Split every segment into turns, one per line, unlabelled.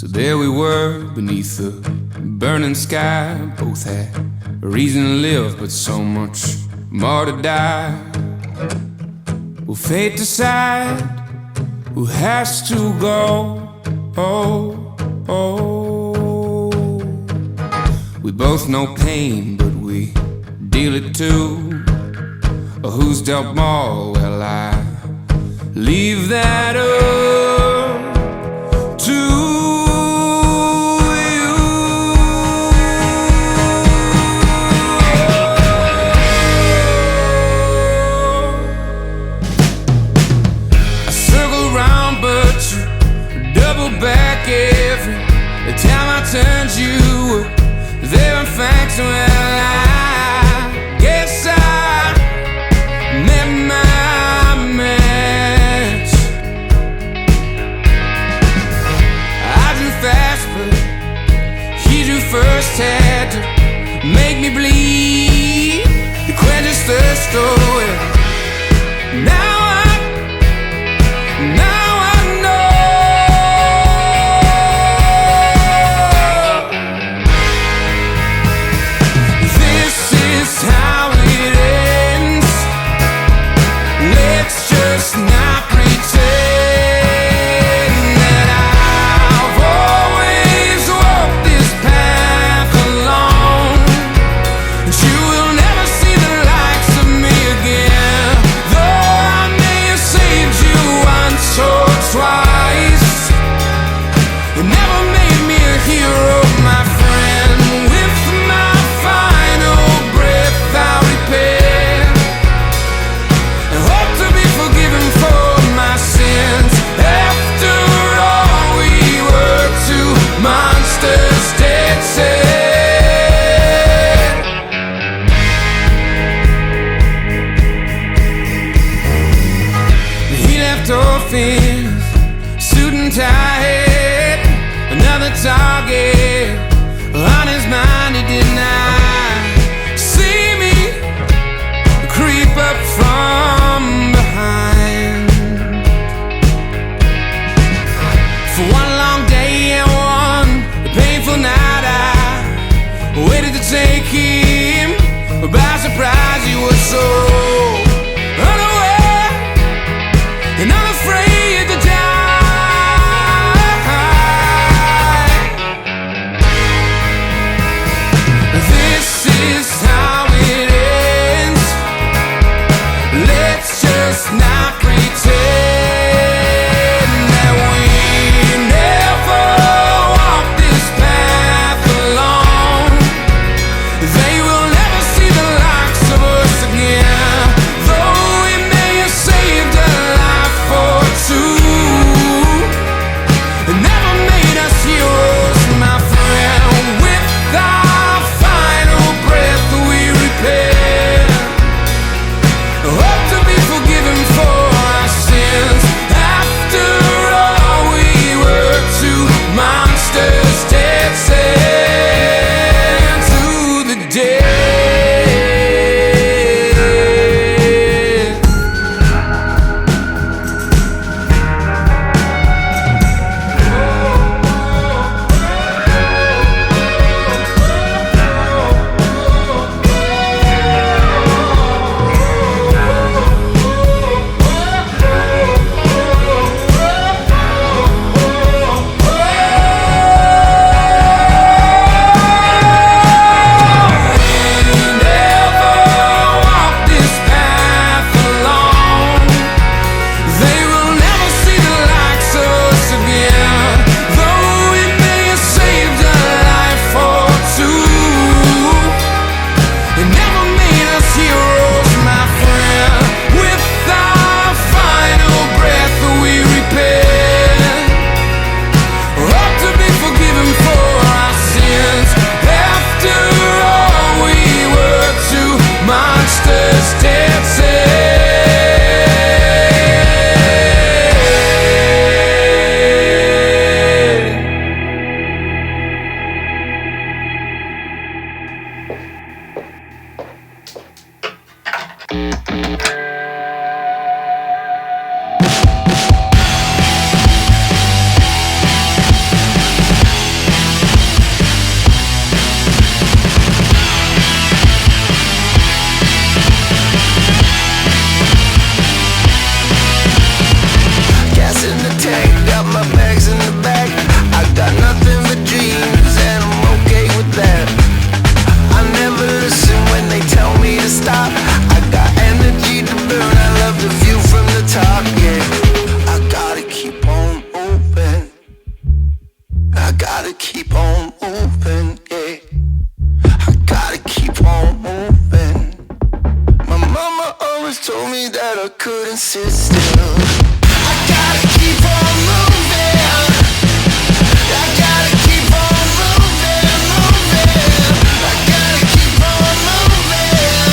So there we were beneath the burning sky. Both had a reason to live, but so much more to die. Will fate decide who has to go? Oh, oh. We both know pain, but we deal it too. Or who's dealt more? Well, I leave that up to you. I circle round, but you double back every time I turned you up. There in fact, well, I guess I met my match. I drew fast, but he drew first. Had to make me bleed to quench his thirst. Oh, well, now I know. This is how it ends. Let's just not pretend that I've always walked this path alone, and you will never see the likes of me again. Though I may have saved you once or twice, it never made me a hero, my friend. With my final breath I repent and hope to be forgiven for my sins. After all, we were two monsters dead set. He left off his suit and tie, another target on his mind. He did not see me creep up from behind. For one long day and one painful night, I waited to take him by surprise. He was so unaware and unafraid to die. This is how it ends. always told me that I couldn't sit still. I gotta keep on moving. I gotta keep on moving, moving. I gotta keep on moving.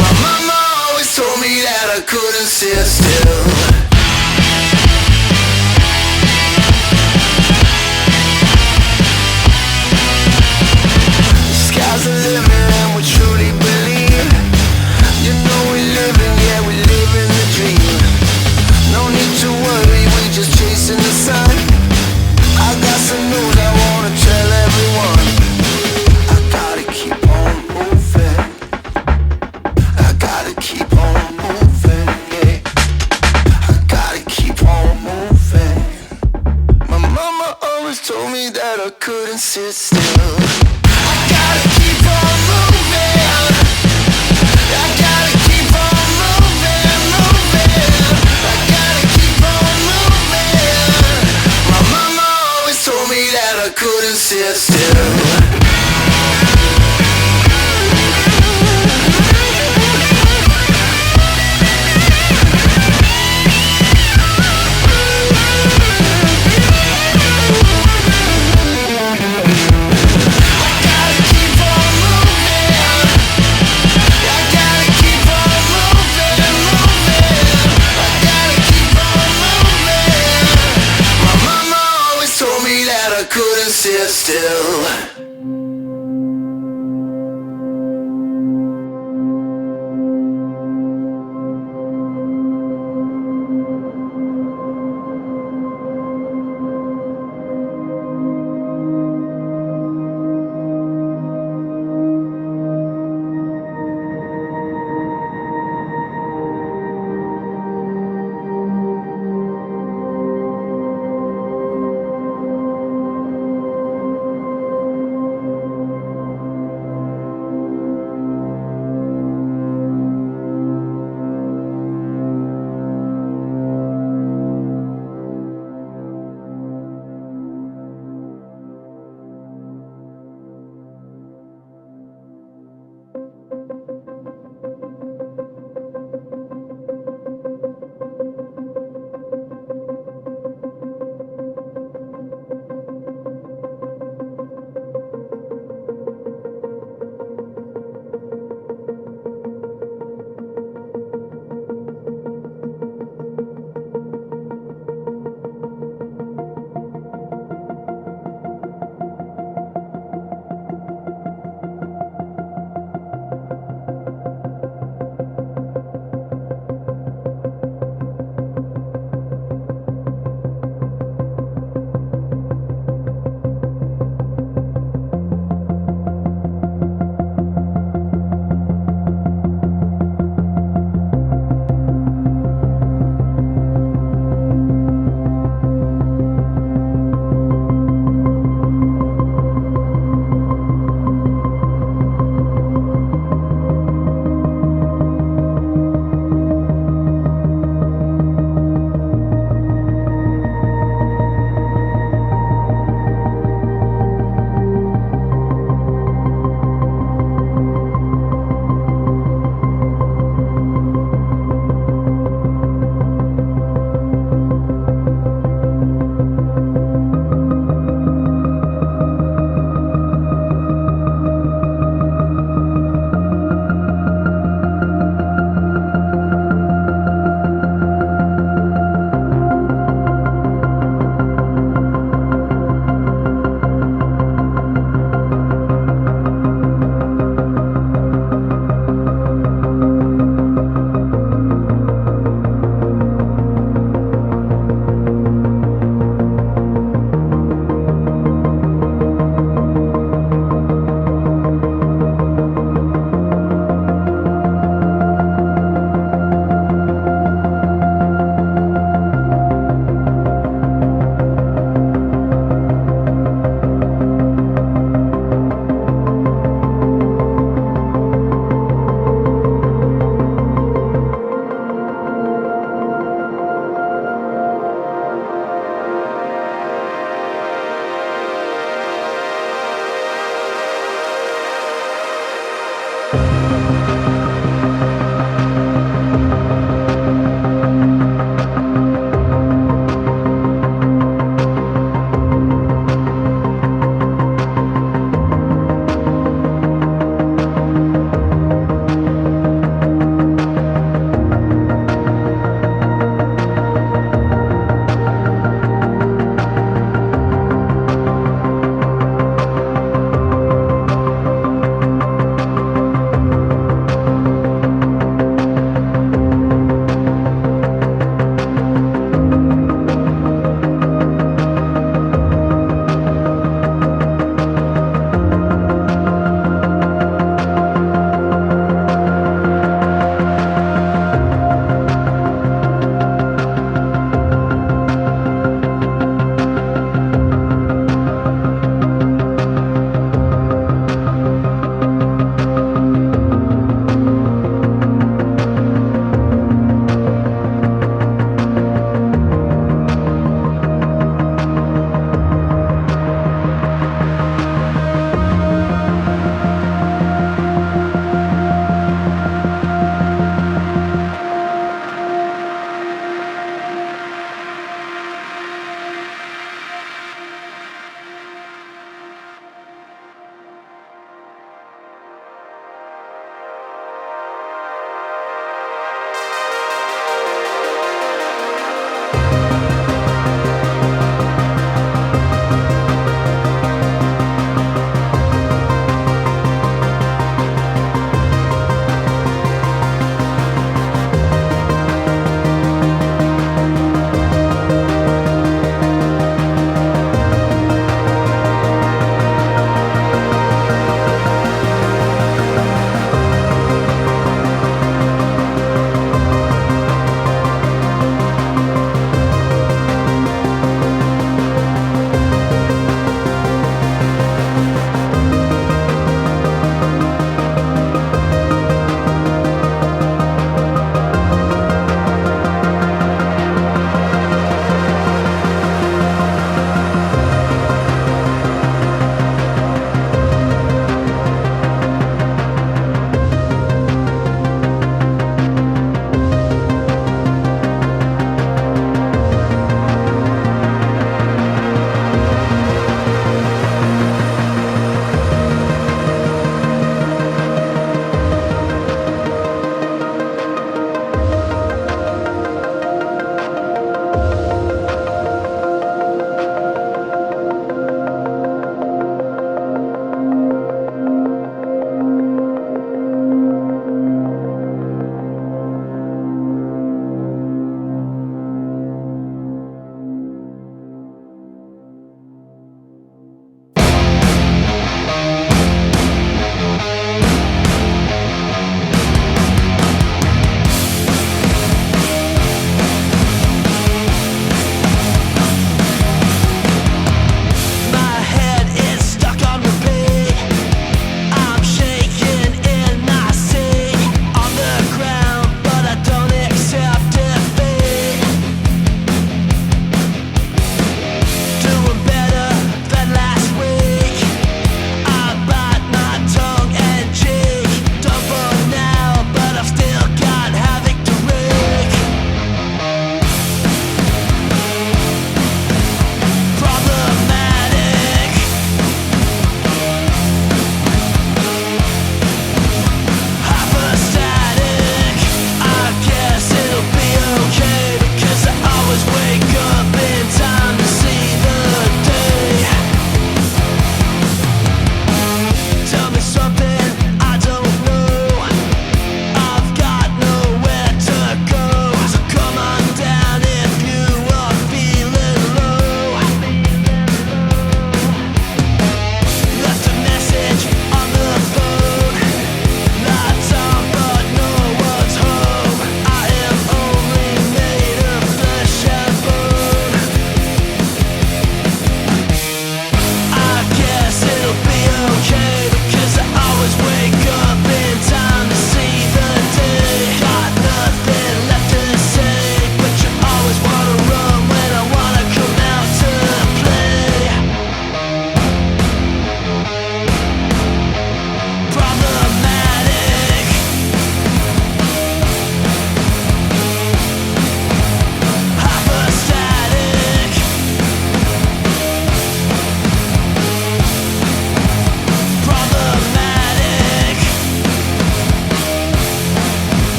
My mama always told me that I couldn't sit still. The sky's the limit and we truly believe. You know we living, yeah, we living the dream. No need to worry, we just chasing the sun. I got some news I wanna tell everyone. I gotta keep on moving. I gotta keep on moving, yeah. I gotta keep on moving. My mama always told me that I couldn't sit still. I gotta keep on moving. I gotta keep on moving, moving. I gotta keep on moving. My mama always told me that I couldn't sit still. Sit still.